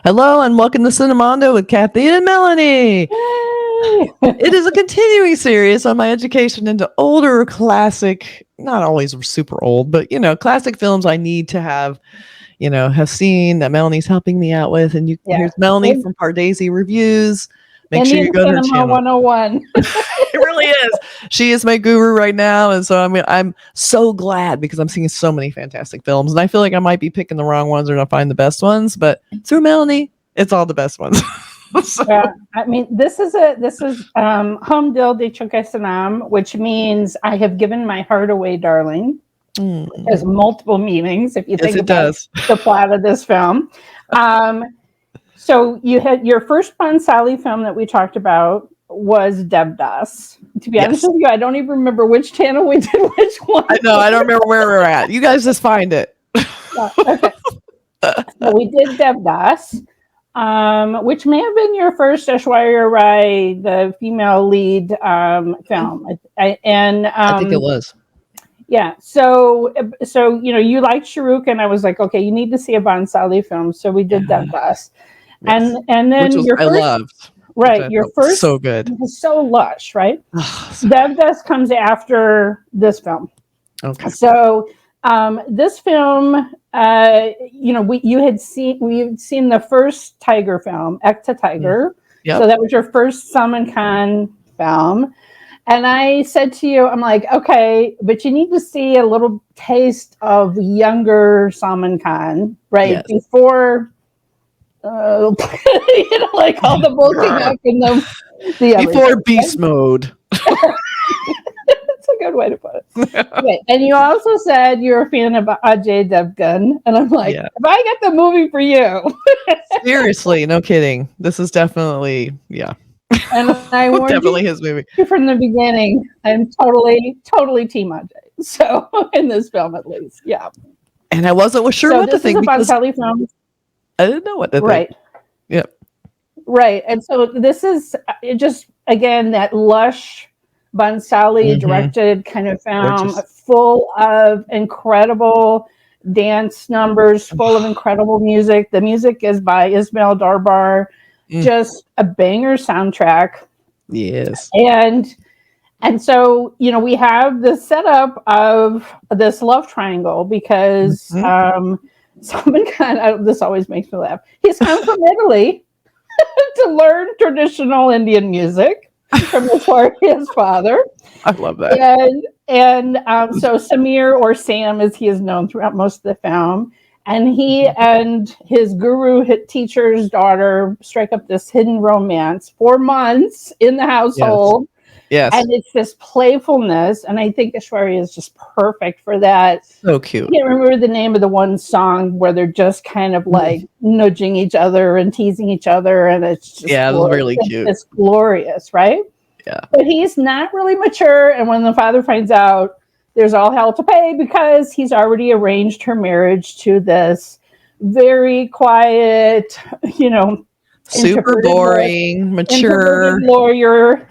Hello and welcome to Cinemondo with Kathy and Melanie. It is a continuing series on my education into older classic, not always super old, but classic films I need to have seen that Melanie's helping me out with. And here's Melanie from Pardesi Reviews. Make sure you go to her channel. 101. It really is. She is my guru right now. And so I'm so glad because I'm seeing so many fantastic films. And I feel like I might be picking the wrong ones or not find the best ones, but through Melanie, it's all the best ones. So. Yeah, I mean, this is Hum Dil Che Chuke, which means I have given my heart away, darling. It has multiple meanings if you think about the plot of this film. So you had your first Bhansali film that we talked about was Devdas. To be honest with you, I don't even remember which channel we did which one. I know, I don't remember where we're at. You guys just find it. Okay. So we did Devdas, which may have been your first Aishwarya Rai, the female lead film. I think it was. Yeah, so you liked Shahrukh, and I was like, okay, you need to see a Bhansali film, so we did Devdas. Yes. And then I loved. Right, your first so good. Was so lush, right? Devdas comes after this film. Okay. So this film, we had seen the first Tiger film, Ekta Tiger. Yep. So that was your first Salman Khan film. And I said to you, I'm like, okay, but you need to see a little taste of younger Salman Khan, right? Yes. Before, like all the bulking up in the before beast mode. That's a good way to put it. Okay. And you also said you're a fan of Ajay Devgn, and I'm like, if I get the movie for you, seriously, no kidding. This is definitely, And I warned definitely his movie from the beginning. I'm totally Team Ajay. So in this film, at least, And I wasn't sure what to think. This is a Bhansali film. I didn't know what to think. Right. Yep. Right, and so this is just again that lush Bhansali directed kind of film, full of incredible dance numbers, full of incredible music. The music is by Ismail Darbar. Just a banger soundtrack. Yes. And so, we have the setup of this love triangle because Salman Khan, this always makes me laugh. He's come from Italy to learn traditional Indian music from his father. I love that. And so Samir, or Sam as he is known throughout most of the film, and he and his guru teacher's daughter strike up this hidden romance for months in the household. Yes. And it's this playfulness. And I think Aishwarya is just perfect for that. So cute. I can't remember the name of the one song where they're just kind of like nudging each other and teasing each other. And it's just really cute. It's glorious, right? Yeah. But he's not really mature. And when the father finds out, there's all hell to pay because he's already arranged her marriage to this very quiet, super boring, mature lawyer,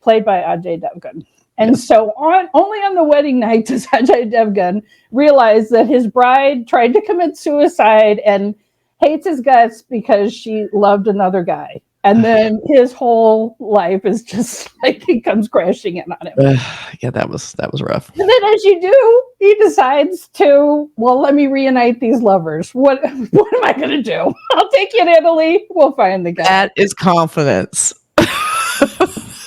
played by Ajay Devgn. And so only on the wedding night does Ajay Devgn realize that his bride tried to commit suicide and hates his guts because she loved another guy. And then his whole life is just like he comes crashing in on him. That was rough. And then, as you do, he decides to, let me reunite these lovers. What am I going to do? I'll take you to Italy. We'll find the guy. That is confidence.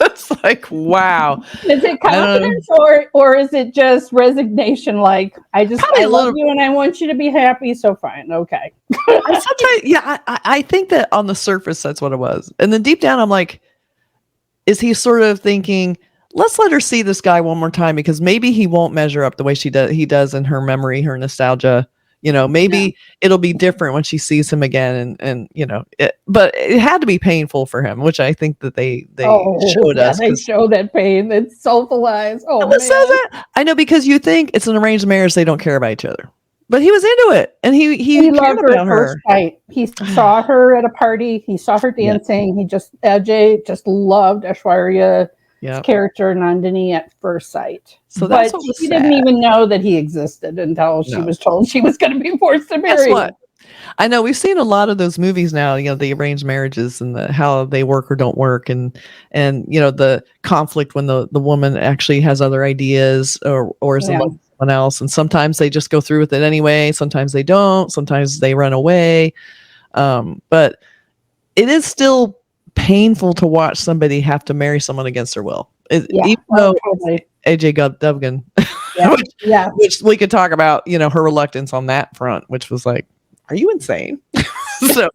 It's like, wow. Is it confidence or is it just resignation? Like, I love you and I want you to be happy. So fine. Okay. I think that on the surface, that's what it was. And then deep down, I'm like, is he sort of thinking, let's let her see this guy one more time because maybe he won't measure up the way he does in her memory, her nostalgia. Maybe it'll be different when she sees him again. But it had to be painful for him, which I think that they showed us. They show that pain. It's soulfulized. Oh, man. Says it. I know, because you think it's an arranged marriage. They don't care about each other, but he was into it. And he loved her at first sight. He saw her at a party. He saw her dancing. Ajay just loved Aishwarya. Character Nandini at first sight. So that's what was she didn't even know that he existed until she was told she was going to be forced to marry. I know we've seen a lot of those movies now, the arranged marriages and how they work or don't work, and the conflict when the woman actually has other ideas or is in love with someone else, and sometimes they just go through with it anyway, sometimes they don't, sometimes they run away. But it is still painful to watch somebody have to marry someone against their will. Even though totally. Ajay Devgn, which we could talk about, her reluctance on that front, which was like, are you insane? So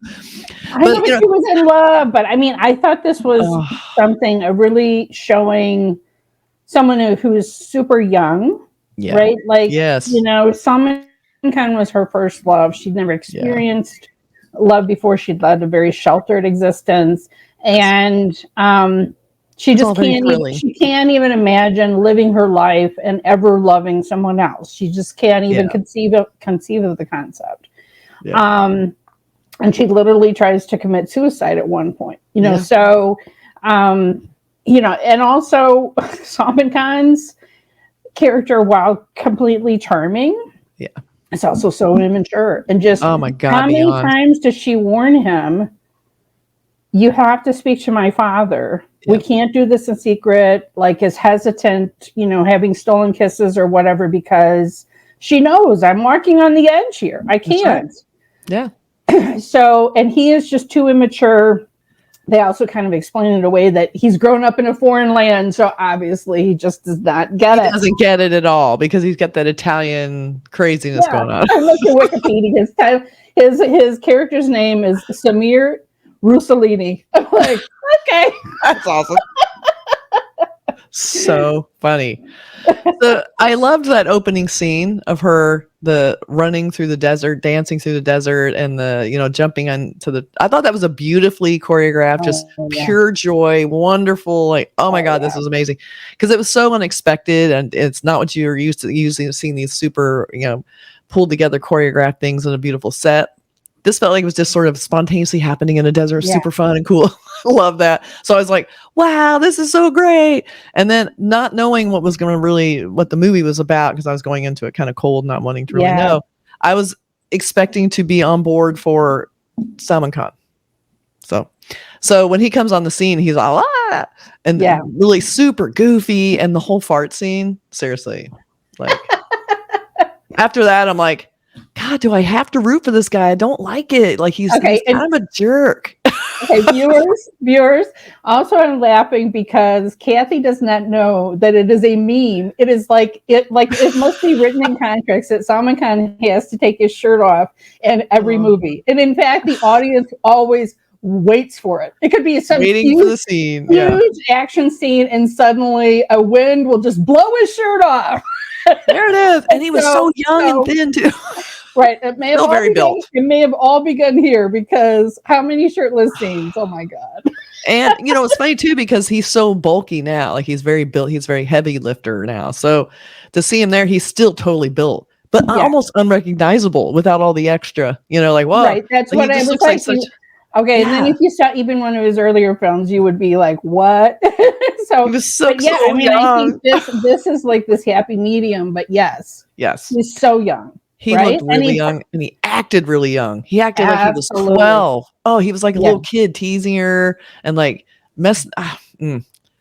I know she was in love, but I mean, I thought this was something really showing someone who is super young, right? Like, Salman Khan was her first love. She'd never experienced love before. She'd led a very sheltered existence, and she just can't even imagine living her life and ever loving someone else. She just can't even conceive of the concept. And she literally tries to commit suicide at one point, so, and also Salman Khan's character, while completely charming, it's also so immature, and just, oh my God, how many times does she warn him, you have to speak to my father. We can't do this in secret, like, is hesitant, having stolen kisses or whatever, because she knows I'm walking on the edge here. I can't. Yeah. So, and he is just too immature. They also kind of explain in a way that he's grown up in a foreign land, so obviously he just does not get it. He doesn't get it at all because he's got that Italian craziness going on. I looked at Wikipedia. His character's name is Samir Russolini. I'm like, okay, that's awesome. So funny. So I loved that opening scene of her, the running through the desert, dancing through the desert, and the jumping onto the. I thought that was a beautifully choreographed, just pure joy, wonderful. Like, oh my God, this was amazing, because it was so unexpected, and it's not what you're used to usually seeing these super pulled together choreographed things in a beautiful set. This felt like it was just sort of spontaneously happening in a desert, super fun and cool. Love that. So I was like, wow, this is so great. And then not knowing what the movie was about, because I was going into it kind of cold, not wanting to really know. I was expecting to be on board for Salman Khan. So when he comes on the scene, he's like, and really super goofy, and the whole fart scene, seriously. Like, after that, I'm like, God, do I have to root for this guy? I don't like it. Like, he's kind of a jerk. Okay, viewers. Also, I'm laughing because Kathy does not know that it is a meme. It is it must be written in contracts that Salman Khan has to take his shirt off in every movie. And in fact, the audience always waits for it. It could be some waiting for the scene, huge action scene, and suddenly a wind will just blow his shirt off. There it is. And he was so young and thin too. Right. It may have all begun here, because how many shirtless scenes? Oh my God. And it's funny too, because he's so bulky now. Like, he's very built. He's very heavy lifter now. So to see him there, he's still totally built, but almost unrecognizable without all the extra. Like, whoa. Right. That's what I was like. Okay, and then if you saw even one of his earlier films, you would be like, "What?" So he was so young. I think this is like this happy medium. But yes, he's so young. He looked really young, and he acted really young. He acted like he was 12. Oh, he was like a little kid teasing her and like messing.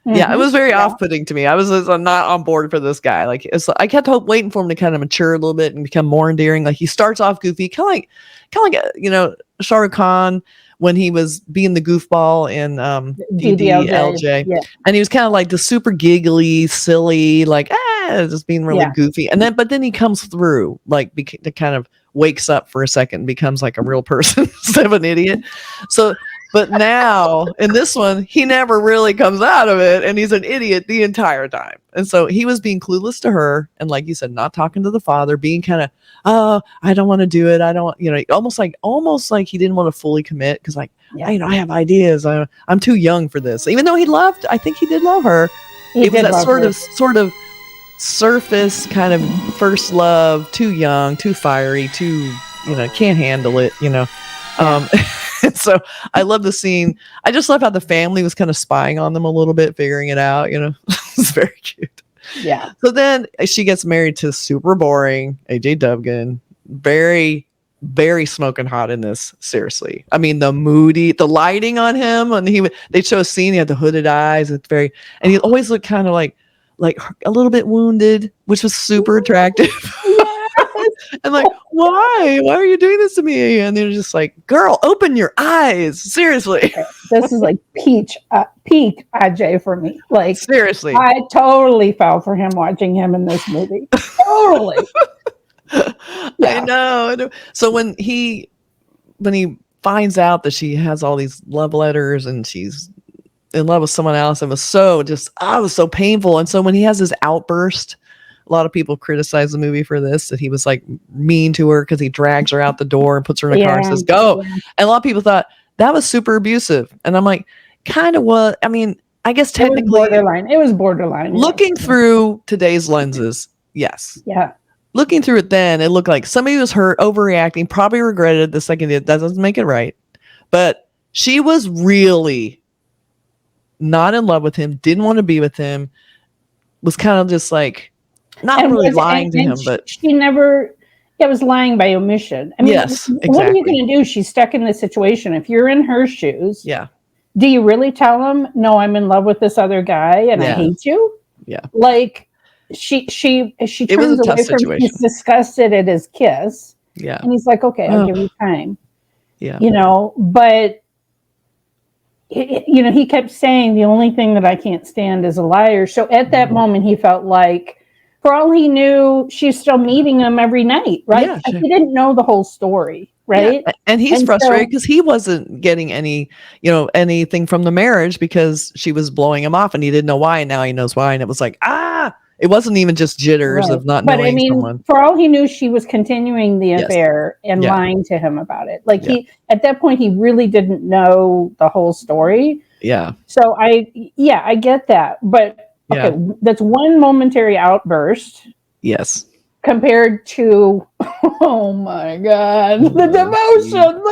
Yeah, it was very off-putting to me. I was not on board for this guy. Like, I kept waiting for him to kind of mature a little bit and become more endearing. Like, he starts off goofy, kind of like Shah Rukh Khan when he was being the goofball in DDLJ. And he was kind of like the super giggly, silly, like just being really goofy. And then he comes through, like, to kind of wakes up for a second and becomes like a real person instead of an idiot. So, but now in this one, he never really comes out of it, and he's an idiot the entire time. And so he was being clueless to her, and like you said, not talking to the father, being kind of, oh, I don't want to do it. I don't, almost like he didn't want to fully commit, because I have ideas. I'm too young for this. Even though I think he did love her. It was that sort of surface kind of first love, too young, too fiery, too, can't handle it, So I love the scene. I just love how the family was kind of spying on them a little bit, figuring it out, It's very cute. Yeah. So then she gets married to super boring Ajay Devgn, very very smoking hot in this. Seriously, I mean the lighting on him, and they show a scene. He had the hooded eyes. It's very, and he always looked kind of like a little bit wounded, which was super attractive. And like, why are you doing this to me? And they're just like, girl, open your eyes. Seriously. This is like peak Ajay for me. Like, seriously, I totally fell for him watching him in this movie. Totally. I know. So when he finds out that she has all these love letters and she's in love with someone else, it was so painful. And so when he has his outburst, a lot of people criticize the movie for this, that he was like mean to her because he drags her out the door and puts her in a car and says, go. Yeah. And a lot of people thought that was super abusive. And I'm like, kind of was. I mean, I guess technically it was borderline. Looking through today's lenses, yes. Yeah. Looking through it then, it looked like somebody was hurt, overreacting, probably regretted it the second that doesn't make it right. But she was really not in love with him, didn't want to be with him, was kind of just like, not really lying to him, but she never, it was lying by omission. I mean, yes, exactly. What are you going to do? She's stuck in this situation. If you're in her shoes, do you really tell him, no, I'm in love with this other guy and I hate you? Yeah. Like, she turns away from him. He's disgusted at his kiss. Yeah. And he's like, okay, I'll give you time. Yeah. You know, but he kept saying the only thing that I can't stand is a liar. So at that moment, he felt like, for all he knew, she's still meeting him every night, right? Yeah, sure. He didn't know the whole story, right? Yeah. And he's frustrated because he wasn't getting anything from the marriage because she was blowing him off and he didn't know why. And now he knows why. And it was like, it wasn't even just jitters of not knowing someone. For all he knew, she was continuing the affair and lying to him about it. Like at that point, he really didn't know the whole story. Yeah. So I get that. But okay, that's one momentary outburst. Yes. Compared to, oh my God, the devotion.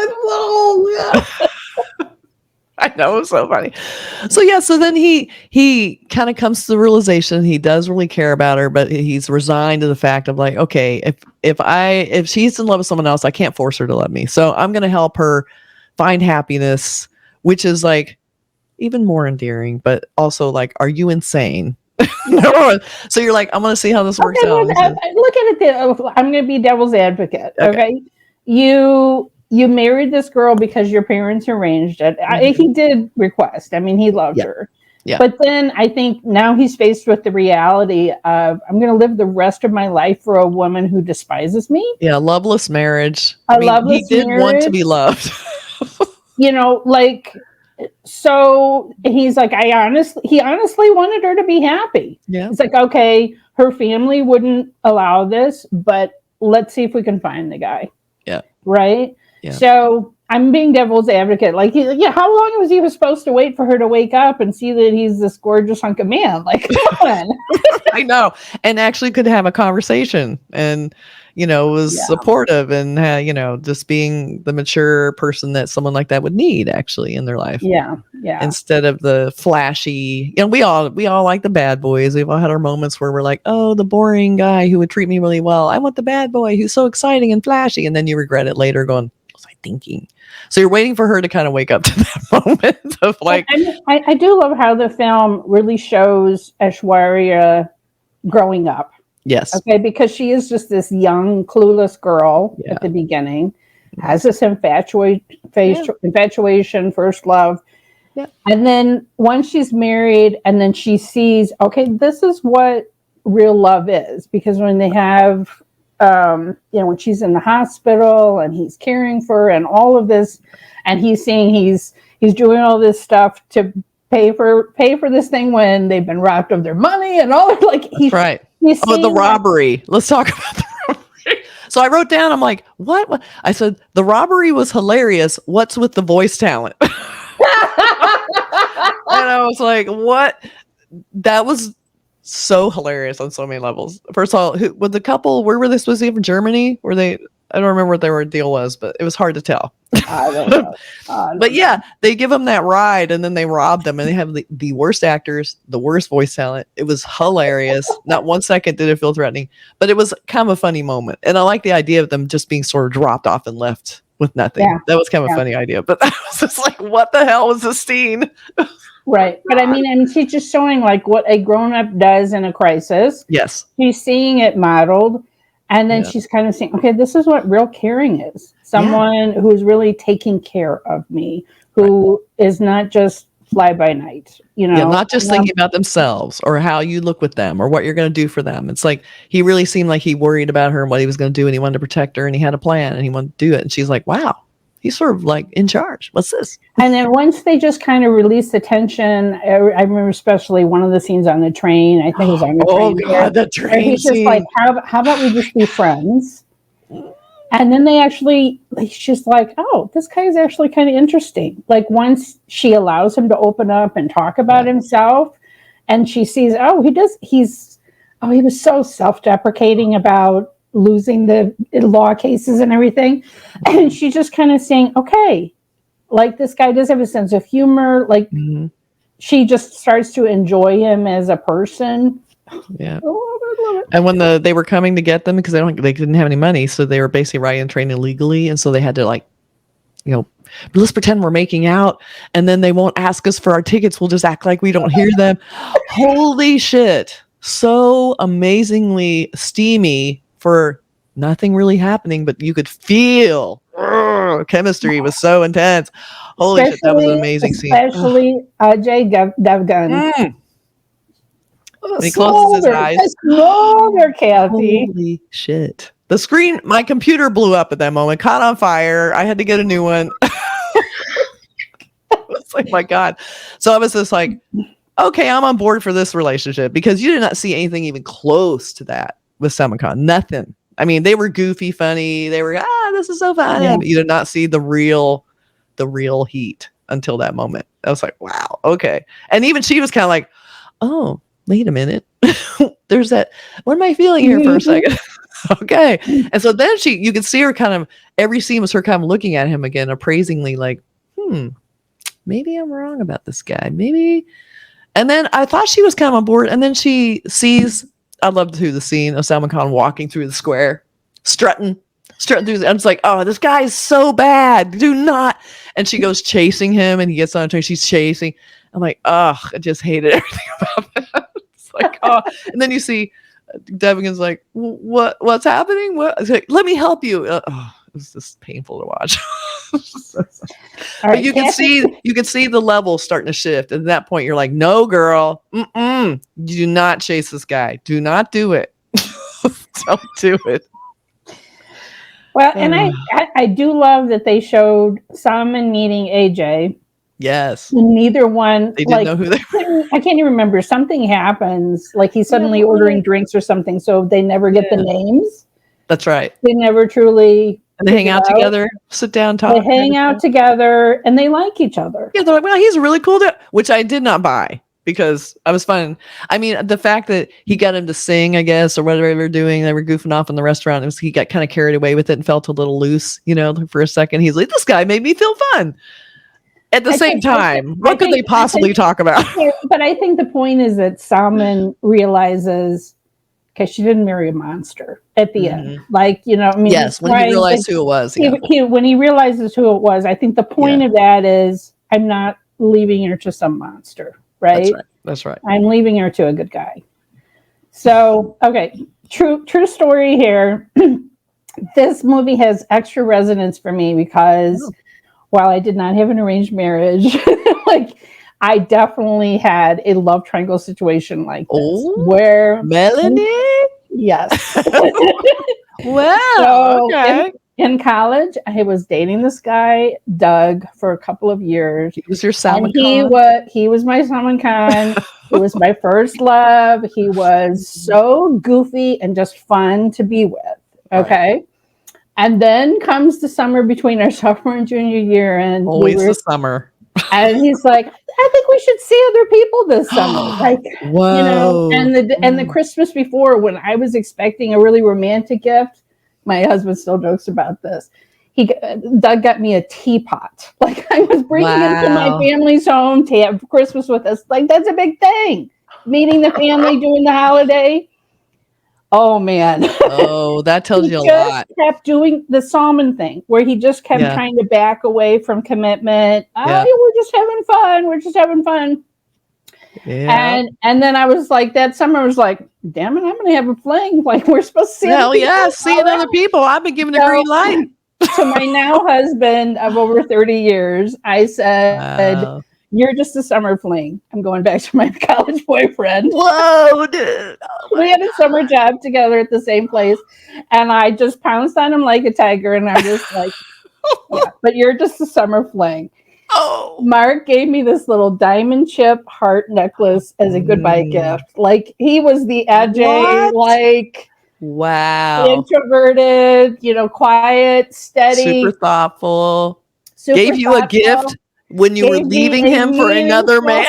I know, it's so funny. So then he kind of comes to the realization he does really care about her, but he's resigned to the fact of like, okay, if she's in love with someone else, I can't force her to love me. So I'm going to help her find happiness, which is like even more endearing, but also like, are you insane? No. So you're like, I'm going to see how this works out. Look at it. I'm going to be devil's advocate. Okay. You married this girl because your parents arranged it. He did request. I mean, he loved her. Yeah. But then I think now he's faced with the reality of, I'm going to live the rest of my life for a woman who despises me. Yeah. Loveless marriage. He did want to be loved. So he's like, he honestly wanted her to be happy. Yeah. It's like, okay, her family wouldn't allow this, but let's see if we can find the guy. Yeah. Right. Yeah. So I'm being devil's advocate. Like, how long was he supposed to wait for her to wake up and see that he's this gorgeous hunk of man? Like, come on. I know. And actually could have a conversation and, was supportive and, just being the mature person that someone like that would need actually in their life. Yeah. Yeah. Instead of the flashy, we all like the bad boys. We've all had our moments where we're like, oh, the boring guy who would treat me really well. I want the bad boy who's so exciting and flashy. And then you regret it later going, what was I thinking? So you're waiting for her to kind of wake up to that moment of like. I do love how the film really shows Aishwarya growing up. Yes. Okay, because she is just this young, clueless girl at the beginning, has this infatuation, first love. Yeah. And then once she's married and then she sees, okay, this is what real love is. Because when they have, when she's in the hospital and he's caring for her and all of this, and he's seeing he's doing all this stuff to pay for this thing when they've been robbed of their money and all like he's right. The robbery. Let's talk about the robbery. So I wrote down, I'm like, what? I said, the robbery was hilarious. What's with the voice talent? And I was like, what? That was so hilarious on so many levels. First of all, with the couple, where were they supposed to be from? Germany? Were they? I don't remember what their deal was, but it was hard to tell. I don't know. But yeah, they give them that ride and then they rob them and they have the worst actors, the worst voice talent. It was hilarious. Not 1 second did it feel threatening, but it was kind of a funny moment. And I like the idea of them just being sort of dropped off and left with nothing. Yeah. That was kind of a funny idea, but I was just like, what the hell was this scene? Right. But I mean, she's just showing like what a grown-up does in a crisis. Yes. She's seeing it modeled. And then she's kind of saying, okay, this is what real caring is. Someone who's really taking care of me, who is not just fly by night, you know. Yeah, not just thinking about themselves or how you look with them or what you're going to do for them. It's like he really seemed like he worried about her and what he was going to do, and he wanted to protect her and he had a plan and he wanted to do it. And she's like, wow, he's sort of like in charge. What's this? And then once they just kind of release the tension, I remember especially one of the scenes on the train. I think it was on the train. Oh, God, the train he's just scene. like, how about we just be friends? And then he's just like, oh, this guy is actually kind of interesting. Like once she allows him to open up and talk about himself, and she sees, he was so self-deprecating about losing the law cases and everything. And she's just kind of saying, okay, like this guy does have a sense of humor. Like she just starts to enjoy him as a person. Yeah. And when they were coming to get them because they didn't have any money, so they were basically riding the train illegally, and so they had to like, let's pretend we're making out, and then they won't ask us for our tickets. We'll just act like we don't hear them. Holy shit! So amazingly steamy for nothing really happening, but you could feel chemistry was so intense. Holy shit, that was an amazing scene. Especially Ajay Devgn. And he closes his eyes. Kathy. Holy shit. The screen, my computer blew up at that moment, caught on fire. I had to get a new one. It's like, my God. So I was just like, okay, I'm on board for this relationship because you did not see anything even close to that with Salman Khan. Nothing. I mean, they were goofy, funny. They were, this is so funny. Yeah. But you did not see the real heat until that moment. I was like, wow, okay. And even she was kind of like, oh, wait a minute. There's that. What am I feeling here for a second? Okay. And so then you could see her kind of, every scene was her kind of looking at him again, appraisingly like, maybe I'm wrong about this guy. Maybe. And then I thought she was kind of on board. And then she sees, I loved the scene of Salman Khan walking through the square, strutting through. I'm just like, oh, this guy is so bad. Do not. And she goes chasing him and he gets on a train. She's chasing. I'm like, oh, I just hated everything about that. It's like, oh, and then you see Devgan's like, what's happening? What? It's like, let me help you. It was just painful to watch. But you can see the level starting to shift. And at that point, you're like, no, girl, you do not chase this guy. Do not do it. Don't do it. Well, and I do love that they showed Salman meeting AJ. Yes. Neither one. They didn't know who they were. I can't even remember. Something happens, like he's suddenly ordering drinks or something, so they never get the names. That's right. They never truly. And they hang out together, sit down, talk. They hang out together, and they like each other. Yeah, they're like, well, he's a really cool dude, which I did not buy because I was fun. I mean, the fact that he got him to sing, I guess, or whatever they were doing, they were goofing off in the restaurant. He got kind of carried away with it and felt a little loose, for a second. He's like, this guy made me feel fun. At the same time, what could they possibly talk about? But I think the point is that Salman realizes, okay, she didn't marry a monster at the end. Like, yes, when he realized who it was. When he realizes who it was, I think the point of that is, I'm not leaving her to some monster, right? That's right. I'm leaving her to a good guy. So, okay, true story here. This movie has extra resonance for me because while I did not have an arranged marriage, I definitely had a love triangle situation like this, where Melanie. Yes. Wow. So okay. In college, I was dating this guy, Doug, for a couple of years. He was your Salman Khan. He was my Salman Khan. He was my first love. He was so goofy and just fun to be with. Okay. Right. And then comes the summer between our sophomore and junior year, and always the summer. And he's like, I think we should see other people this summer. Whoa. And the Christmas before, when I was expecting a really romantic gift, my husband still jokes about this. Doug got me a teapot. Like, I was bringing him to my family's home to have Christmas with us. Like, that's a big thing. Meeting the family, doing the holiday. Oh, man. Oh, that tells you a lot. He kept doing the Salman thing where he just kept trying to back away from commitment. Oh, we're just having fun. We're just having fun. Yeah. And then I was like, that summer I was like, damn it, I'm going to have a fling. Like, we're supposed to see Hell yeah, seeing other people. I've been given a green light. To my now husband of over 30 years, I said, you're just a summer fling. I'm going back to my college boyfriend. Whoa, dude. Oh, we had a summer job together at the same place. And I just pounced on him like a tiger. And I'm just like, yeah, but you're just a summer fling. Oh. Mark gave me this little diamond chip heart necklace as a goodbye gift. Like, he was the Ajay, like, wow, introverted, quiet, steady, super thoughtful. Gave you a gift when you were leaving him for another man.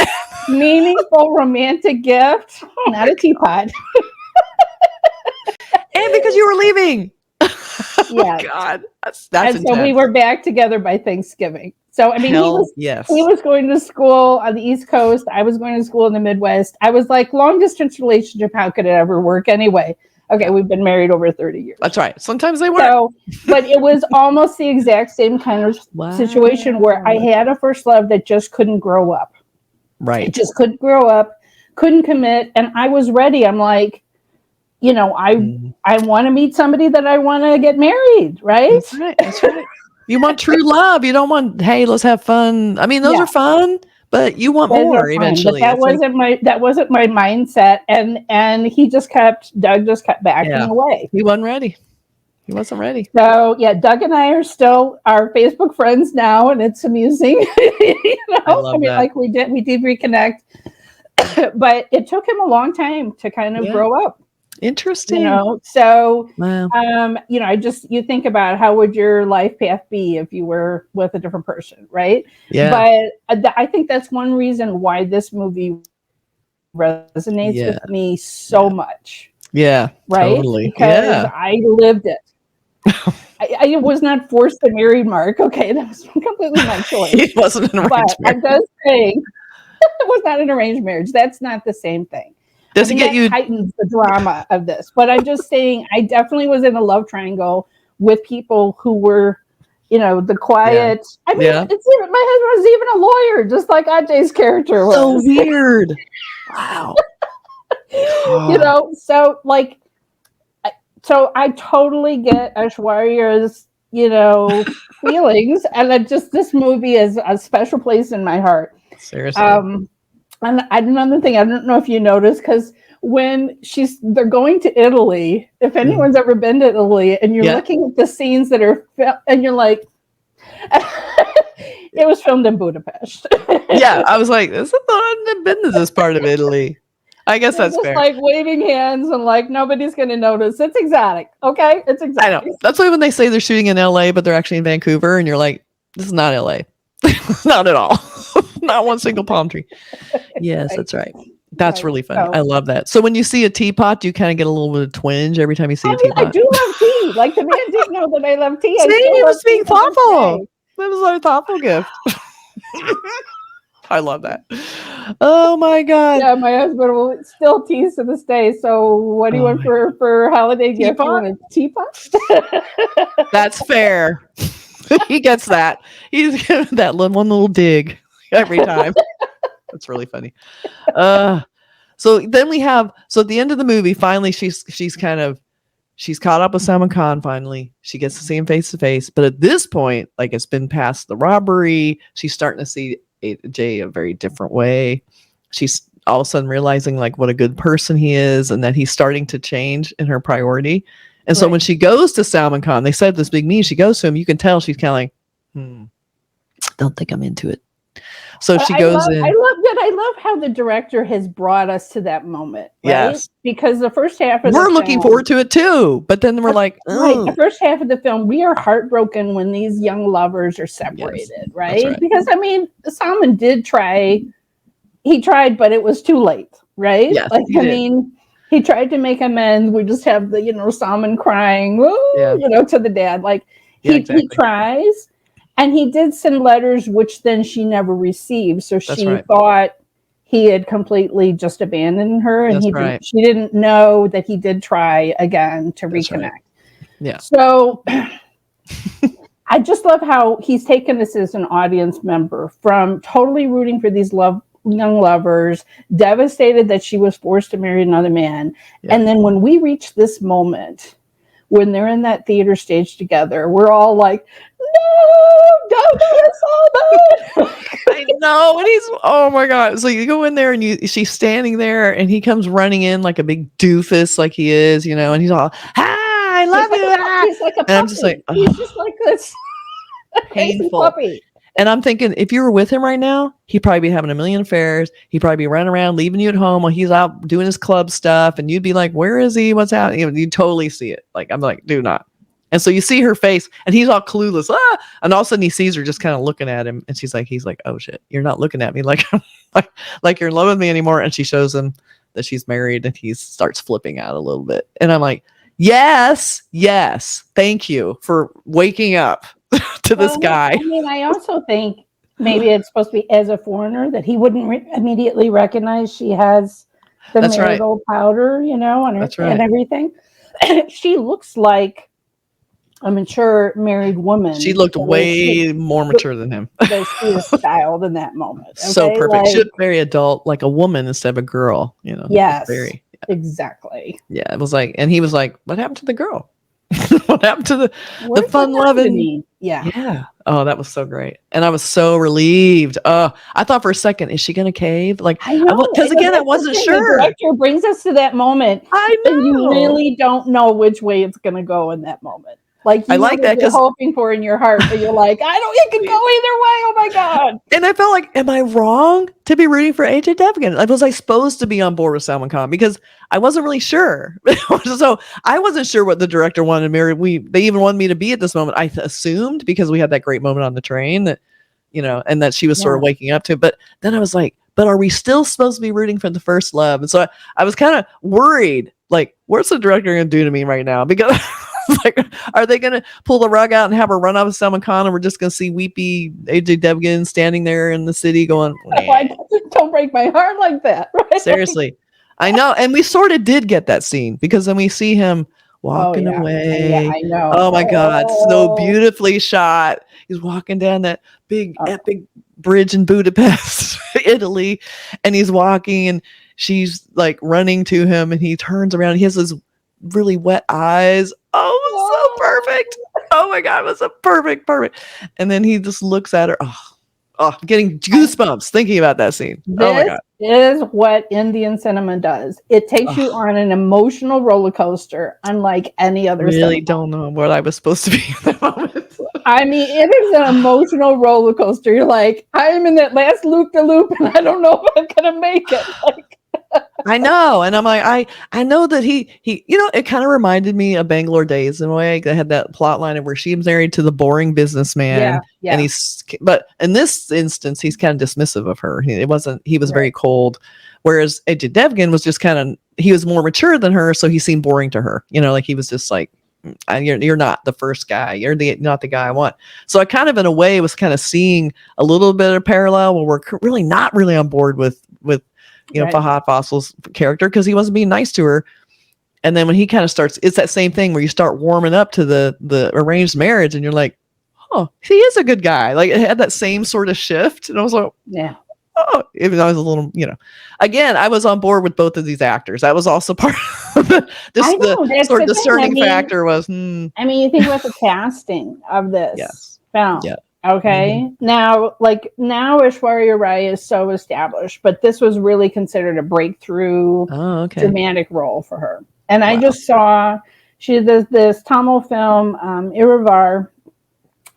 Meaningful romantic gift, not a teapot. And because you were leaving. Yeah. Oh God, that's and intense. So we were back together by Thanksgiving. So I mean, yes. He was going to school on the East Coast. I was going to school in the Midwest. I was like, long distance relationship. How could it ever work anyway? Okay, we've been married over 30 years. That's right. Sometimes they work. So, but it was almost the exact same kind of situation where I had a first love that just couldn't grow up. Right. It just couldn't grow up, couldn't commit, and I was ready. I'm like, I want to meet somebody that I want to get married, right? That's right. That's right. You want true love. You don't want, hey, let's have fun. I mean, those are fun, but you want more eventually. But that wasn't my mindset. And Doug just kept backing away. He wasn't ready. He wasn't ready. So Doug and I are still our Facebook friends now, and it's amusing. I mean, like we did reconnect, but it took him a long time to kind of grow up. Interesting. So, wow. You think about how would your life path be if you were with a different person, right? Yeah. But I think that's one reason why this movie resonates with me so much. Yeah. Right. Totally. Because I lived it. I was not forced to marry Mark. Okay, that was completely my choice. It wasn't an arranged marriage. I'm just saying, it was not an arranged marriage. That's not the same thing. Does it get you? Heightens the drama of this, but I'm just saying, I definitely was in a love triangle with people who were, the quiet. Yeah. I mean, my husband was even a lawyer, just like Ajay's character was. So weird. Wow. So I totally get Aishwarya's, feelings, and this movie is a special place in my heart. Seriously. And another thing, I don't know if you noticed, because when they're going to Italy, if anyone's ever been to Italy, and you're looking at the scenes that are, and you're like, it was filmed in Budapest. Yeah, I was like, I've been to this part of Italy. I guess that's fair. Like waving hands and like nobody's going to notice. It's exotic. Okay, it's exotic. I know. That's why when they say they're shooting in LA, but they're actually in Vancouver, and you're like, this is not LA. Not at all. Not one single palm tree. Yes, that's right. That's really funny. I love that. So when you see a teapot, do you kind of get a little bit of twinge every time you see a teapot? I do love tea. Like, the man didn't know that I love tea. See, he was being thoughtful. That was a thoughtful gift. I love that. Oh my God. Yeah, my husband will still tease to this day. So what do you want for holiday gift? You want a teapot? That's fair. He gets that. He's giving that one little dig every time. That's really funny. So then we have, at the end of the movie, finally she's caught up with Salman Khan. Finally, she gets to see him face to face. But at this point, like, it's been past the robbery. She's starting to see Jay a very different way. She's all of a sudden realizing like what a good person he is, and that he's starting to change in her priority. And so when she goes to Salman Khan, they said this big meeting, she goes to him, you can tell she's kind of like, don't think I'm into it. So she goes in. I love how the director has brought us to that moment. Right? Yes. Because the first half of we're looking forward to it too. But then we're like, the first half of the film, we are heartbroken when these young lovers are separated, right? Because I mean, Salman did try. He tried, but it was too late, right? Yes, like, I mean, he tried to make amends. We just have the, Salman crying, to the dad. Like he tries, and he did send letters, which then she never received. So she thought he had completely just abandoned her, and she didn't know that he did try again to reconnect. Right. Yeah. So I just love how he's taken this as an audience member, from totally rooting for these young lovers, devastated that she was forced to marry another man. Yeah. And then when we reach this moment, when they're in that theater stage together, we're all like, no, don't do it, Salman. I know. And oh my God. So you go in there and she's standing there and he comes running in like a big doofus, like he is, and he's all, hi, I love you. He's like a puppy. And I'm just like, he's just like this painful puppy. And I'm thinking, if you were with him right now, he'd probably be having a million affairs. He'd probably be running around, leaving you at home while he's out doing his club stuff. And you'd be like, where is he? What's happening? You totally see it. Like, I'm like, do not. And so you see her face and he's all clueless. And all of a sudden he sees her just kind of looking at him. And he's like, oh shit, you're not looking at me like you're in love with me anymore. And she shows him that she's married and he starts flipping out a little bit. And I'm like, yes, thank you for waking up to this guy. I mean, I also think maybe it's supposed to be as a foreigner that he wouldn't immediately recognize she has the marital powder, on her and everything. She looks like a mature married woman. She looked way more mature than him. She was styled in that moment. Okay? So perfect. She looked very adult, like a woman instead of a girl. Yes, exactly. Yeah, it was like, and he was like, "What happened to the girl? What happened to the fun loving?" Yeah. Oh, that was so great, and I was so relieved. I thought for a second, is she going to cave? Like, because again, I wasn't sure. The director brings us to that moment. I know. And you really don't know which way it's going to go in that moment. Like, I like that, because you're hoping for in your heart, but you're like, it could go either way. Oh my God. And I felt like, am I wrong to be rooting for Ajay Devgn? Was I supposed to be on board with Salman Khan? Because I wasn't really sure. So I wasn't sure what the director wanted me. They even wanted me to be at this moment. I assumed, because we had that great moment on the train that, and that she was sort of waking up to. But then I was like, but are we still supposed to be rooting for the first love? And so I was kind of worried, like, what's the director going to do to me right now? Because like, are they going to pull the rug out and have her run off with Salman Khan, and we're just going to see weepy Ajay Devgn standing there in the city going, don't break my heart like that. Right? Seriously. I know. And we sort of did get that scene, because then we see him walking away. Yeah, I know. Oh my God. So beautifully shot. He's walking down that big epic bridge in Budapest, Italy. And he's walking and she's like running to him, and he turns around. He has his really wet eyes. Oh, it was so perfect. Oh my God, it was so perfect. And then he just looks at her. Oh, I'm getting goosebumps thinking about that scene. Oh my God. This is what Indian cinema does. It takes you on an emotional roller coaster, unlike any other cinema. Really don't know what I was supposed to be in that moment. I mean, it is an emotional roller coaster. You're like, I'm in that last loop-de-loop, and I don't know if I'm gonna make it. Like, I know. And I'm like, I know that he, it kind of reminded me of Bangalore Days in a way. They had that plot line of where she was married to the boring businessman. Yeah. And but in this instance, he's kind of dismissive of her. He was very cold. Whereas Ajay Devgn was just he was more mature than her. So he seemed boring to her, like he was just like, you're not the first guy. You're not the guy I want. So I kind of, in a way, was kind of seeing a little bit of parallel where we're really not really on board with Fahad Faasil's character, because he wasn't being nice to her. And then when he kind of starts, it's that same thing where you start warming up to the arranged marriage, and you're like, oh, he is a good guy. Like, it had that same sort of shift. And I was like, even though I was a little, again, I was on board with both of these actors. That was also part of the sort of discerning factor was, I mean, you think about the casting of this film. Yeah. Okay. Mm-hmm. Now Aishwarya Rai is so established, but this was really considered a breakthrough dramatic role for her. And I just saw she did this Tamil film, Iravar,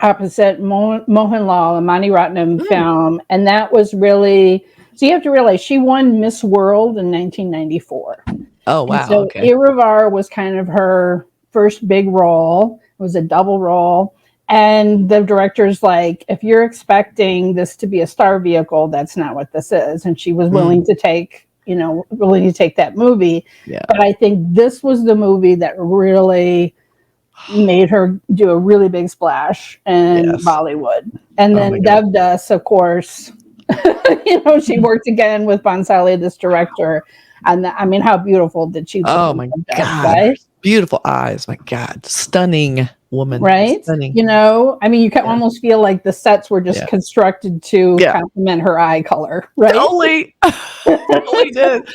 opposite Mohanlal, a Mani Ratnam film. And that was really, so you have to realize she won Miss World in 1994. Oh, wow. And so Iravar was kind of her first big role. It was a double role. And the director's like, if you're expecting this to be a star vehicle, that's not what this is. And she was willing to take, really need to take that movie. Yeah. But I think this was the movie that really made her do a really big splash in Bollywood. And then Devdas, of course, she worked again with Bhansali, this director. And I mean, how beautiful did she look? Oh my God. Right? Beautiful eyes. My God. Stunning woman. Right? Stunning. I mean, you can almost feel like the sets were just constructed to complement her eye color, right? Totally did.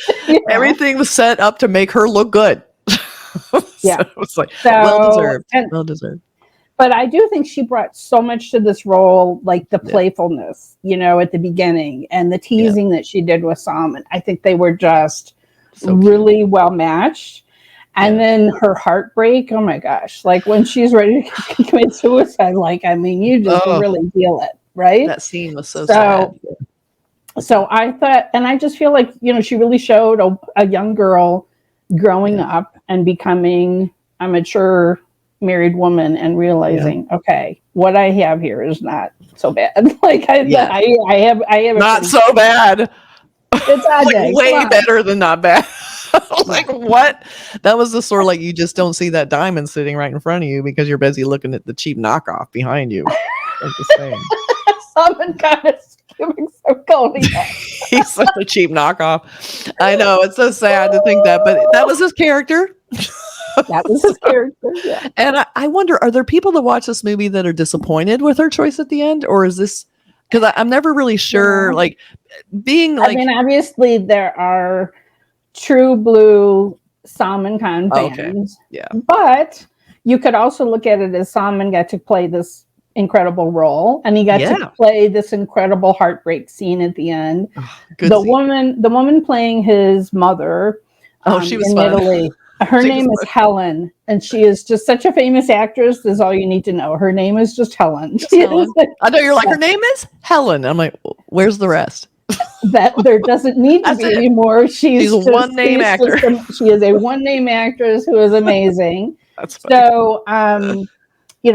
Everything was set up to make her look good. Yeah. So it's like, well deserved. Well deserved. But I do think she brought so much to this role, like the playfulness, at the beginning and the teasing that she did with Salman. I think they were just really well matched. And then her heartbreak, oh my gosh, like when she's ready to commit suicide, you just really feel it, right? That scene was so sad. So I thought, and I just feel like, she really showed a young girl growing up and becoming a mature married woman and realizing, okay, what I have here is not so bad. I have not so bad. It's Ajay, way better than not bad. Like what? That was the sort of like you just don't see that diamond sitting right in front of you because you're busy looking at the cheap knockoff behind you. I'm just saying. Salman Khan is giving so cold. He's such a cheap knockoff. I know, it's so sad to think that, but that was his character. That was his character. Yeah. And I wonder, are there people that watch this movie that are disappointed with her choice at the end, or is this? Because I'm never really sure. Like being like, I mean, obviously there are true blue Salman Khan fans. Yeah. But you could also look at it as Salman got to play this incredible role, and he got to play this incredible heartbreak scene at the end. The woman playing his mother. She was in fun. Italy. Her name is Helen, and she is just such a famous actress. That's all you need to know. Her name is just Helen. I know you're like, her name is Helen. I'm like, where's the rest? That there doesn't need to be anymore. She's a one-name actor. She is a one-name actress who is amazing. That's funny. So,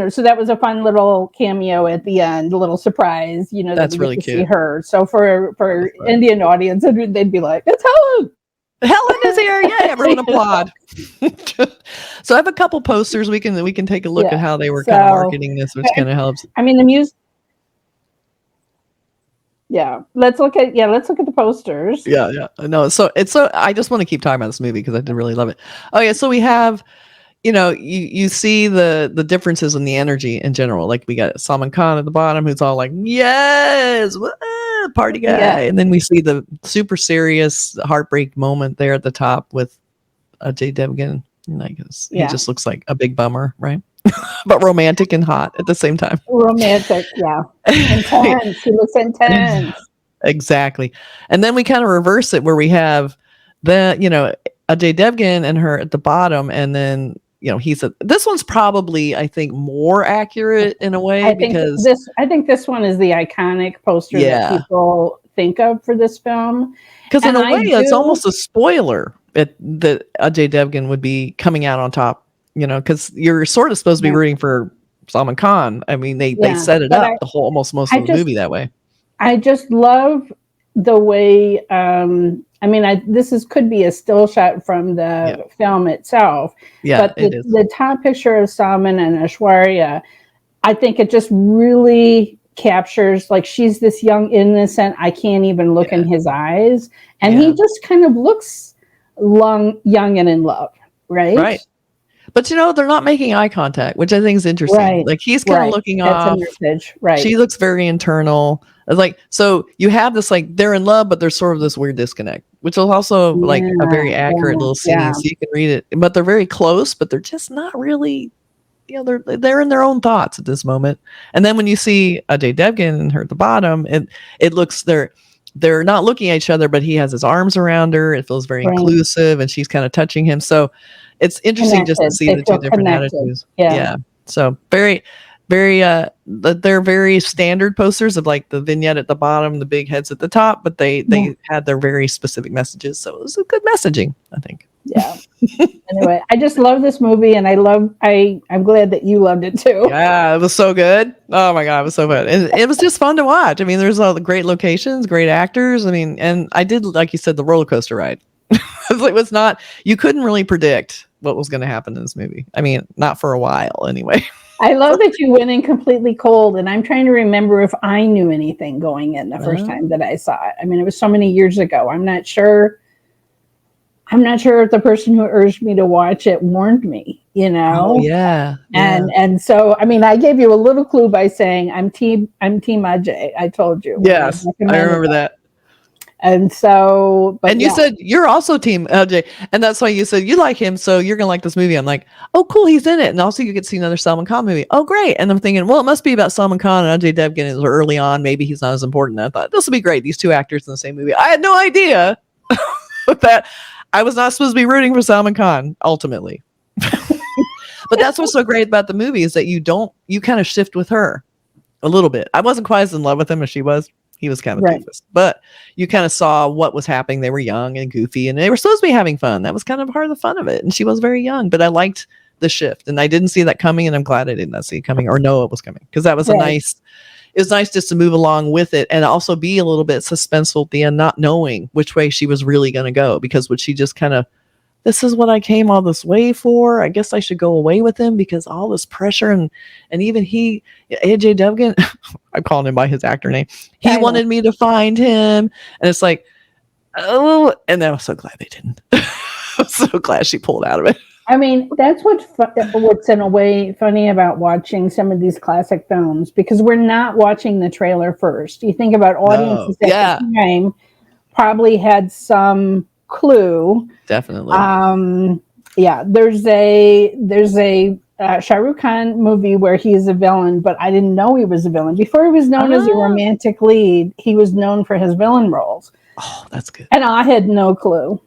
so that was a fun little cameo at the end, a little surprise. That's really cute. See her. So for Indian audience, they'd be like, "It's Helen." Helen is here. Yeah, everyone applaud. So I have a couple posters. We can take a look at how they were kind of marketing this, which kind of helps. I mean, the music. Yeah, let's look at the posters. Yeah. No, so I just want to keep talking about this movie because I did really love it. Oh yeah, so we have, you see the differences in the energy in general. Like we got Salman Khan at the bottom, who's all like, yes, party guy, and then we see the super serious heartbreak moment there at the top with Ajay Devgn. He just looks like a big bummer, right? But romantic and hot at the same time. Romantic, yeah. Intense. He looks intense. Exactly. And then we kind of reverse it where we have Ajay Devgn and her at the bottom, and then this one's probably, I think, more accurate in a way, because I think this one is the iconic poster that people think of for this film. Because in a way, it's almost a spoiler that Ajay Devgn would be coming out on top. Because you're sort of supposed to be rooting for Salman Khan. I mean, they set it up most of the movie that way. I just love the way. This could be a still shot from the film itself. Yeah, but the top picture of Salman and Aishwarya, I think it just really captures, like, she's this young innocent. I can't even look in his eyes, and he just kind of looks young and in love, right? Right. But they're not making eye contact, which I think is interesting. Right. Like he's kind of looking off. Right. She looks very internal. Like, so you have this, like, they're in love, but there's sort of this weird disconnect, which is also like a very accurate little scene. So you can read it, but they're very close, but they're just not really, they're in their own thoughts at this moment. And then when you see Ajay Devgn and her at the bottom, it looks they're not looking at each other, but he has his arms around her. It feels very inclusive, and she's kind of touching him. So it's interesting just to see the two different attitudes. Yeah. So very, very, they're very standard posters of like the vignette at the bottom, the big heads at the top, but they had their very specific messages. So it was a good messaging, I think. Yeah. Anyway, I just love this movie, and I'm glad that you loved it too. Yeah, it was so good. Oh my God, it was so good. And it was just fun to watch. I mean, there's all the great locations, great actors. I mean, and I did, like you said, the roller coaster ride. It was not, you couldn't really predict what was going to happen in this movie. I mean, not for a while anyway. I love that you went in completely cold, and I'm trying to remember if I knew anything going in the first time that I saw it. I mean, it was so many years ago. I'm not sure if the person who urged me to watch it warned me, Oh, yeah. And so, I mean, I gave you a little clue by saying I'm team Ajay. I told you. Yes, I remember that. And so, but and you said you're also Team LJ, and that's why you said you like him, so you're gonna like this movie. I'm like, oh, cool, he's in it, and also you get to see another Salman Khan movie. Oh, great! And I'm thinking, well, it must be about Salman Khan and Ajay Devgn is early on. Maybe he's not as important. I thought this will be great. These two actors in the same movie. I had no idea that I was not supposed to be rooting for Salman Khan ultimately. But that's what's so great about the movie is that you kind of shift with her a little bit. I wasn't quite as in love with him as she was. He was kind of doofus, but you kind of saw what was happening. They were young and goofy, and they were supposed to be having fun. That was kind of part of the fun of it. And she was very young, but I liked the shift, and I didn't see that coming. And I'm glad I did not see it coming or know it was coming, because that was it was nice just to move along with it and also be a little bit suspenseful at the end, not knowing which way she was really going to go. Because would she just kind of, this is what I came all this way for. I guess I should go away with him because all this pressure and even Ajay Devgn, I'm calling him by his actor name. He wanted me to find him, and it's like, oh, and I was so glad they didn't. I'm so glad she pulled out of it. I mean, that's what's in a way funny about watching some of these classic films, because we're not watching the trailer first. You think about audiences at the time probably had some clue. Definitely. There's a Shah Rukh Khan movie where he's a villain, but I didn't know he was a villain. Before he was known as a romantic lead, he was known for his villain roles. Oh, that's good. And I had no clue.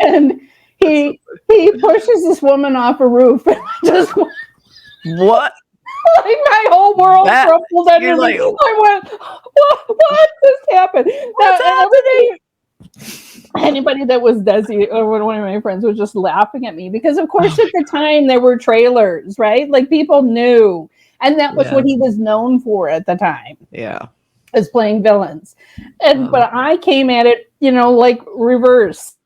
And he pushes this woman off a roof. And just what? Like my whole world crumpled under me. I went, what just happened? Anybody that was Desi or one of my friends was just laughing at me, because of course at the time there were trailers, right? Like people knew, and that was what he was known for at the time. Yeah, as playing villains, and but I came at it, like reverse,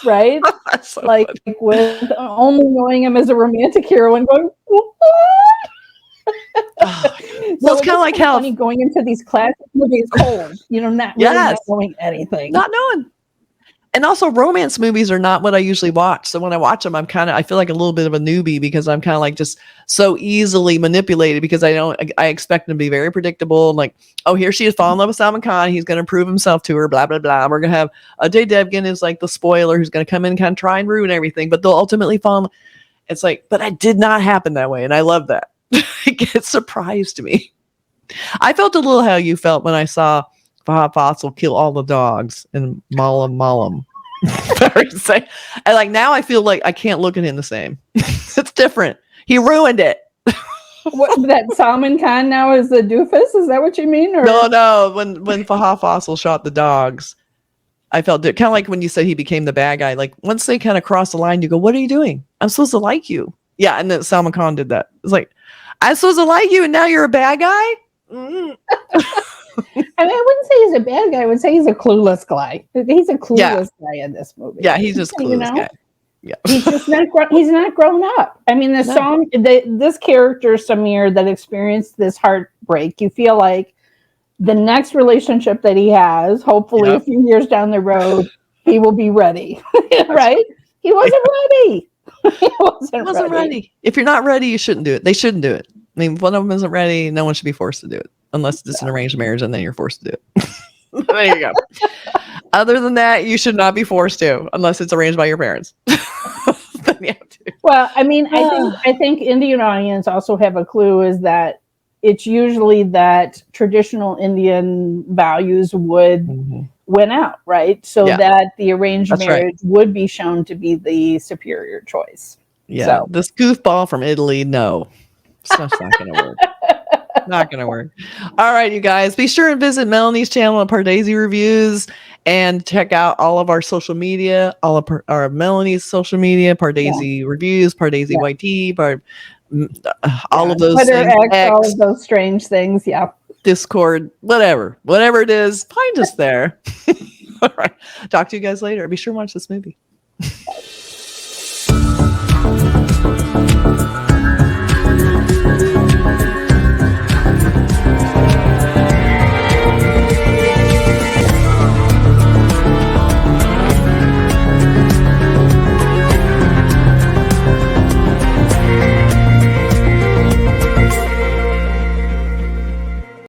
right? So like funny. With only knowing him as a romantic hero and going, what? Well, it's kind of like how going into these classic movies cold, not really not knowing anything, not knowing. And also, romance movies are not what I usually watch. So when I watch them, I feel like a little bit of a newbie, because I'm kind of like just so easily manipulated, because I expect them to be very predictable. Like, oh, here she is falling in love with Salman Khan. He's going to prove himself to her, blah, blah, blah. We're going to have Ajay Devgn is like the spoiler who's going to come in and kind of try and ruin everything, but they'll ultimately fall in. It's like, but it did not happen that way. And I love that. It surprised me. I felt a little how you felt when I saw Fahad Fawcett kill all the dogs in Malam. And like now I feel like I can't look at him the same. It's different. He ruined it. What, that Salman Khan now is the doofus? Is that what you mean? Or? No. When Fahad Fawcett shot the dogs, I felt kind of like when you said he became the bad guy. Like once they kind of cross the line, you go, "What are you doing? I'm supposed to like you." Yeah, and then Salman Khan did that. It's like, I'm supposed to like you, and now you're a bad guy. Mm. I mean, I wouldn't say he's a bad guy. I would say he's a clueless guy. He's a clueless guy in this movie. Yeah, he's just clueless guy. Yeah, he's just not. He's not grown up. I mean, this character Samir that experienced this heartbreak. You feel like the next relationship that he has, hopefully a few years down the road, he will be ready. Right? He wasn't ready. He wasn't ready. If you're not ready, you shouldn't do it. They shouldn't do it. I mean, if one of them isn't ready, no one should be forced to do it, unless it's an arranged marriage, and then you're forced to do it. There you go. Other than that, you should not be forced to, unless it's arranged by your parents. Then you have to. Well, I mean, I think Indian audience also have a clue, is that it's usually that traditional Indian values would win out, right? So that the arranged marriage would be shown to be the superior choice. Yeah, so. This goofball from Italy, no. It's not going to work. Not gonna work. All right, you guys, be sure and visit Melanie's channel at Pardaisy Reviews and check out all of our social media, all of our Melanie's social media, Pardaisy Reviews, Pardaisy YT, all of those Twitter, things, X, all of those strange things. Yeah. Discord, whatever it is, find us there. All right. Talk to you guys later. Be sure and watch this movie.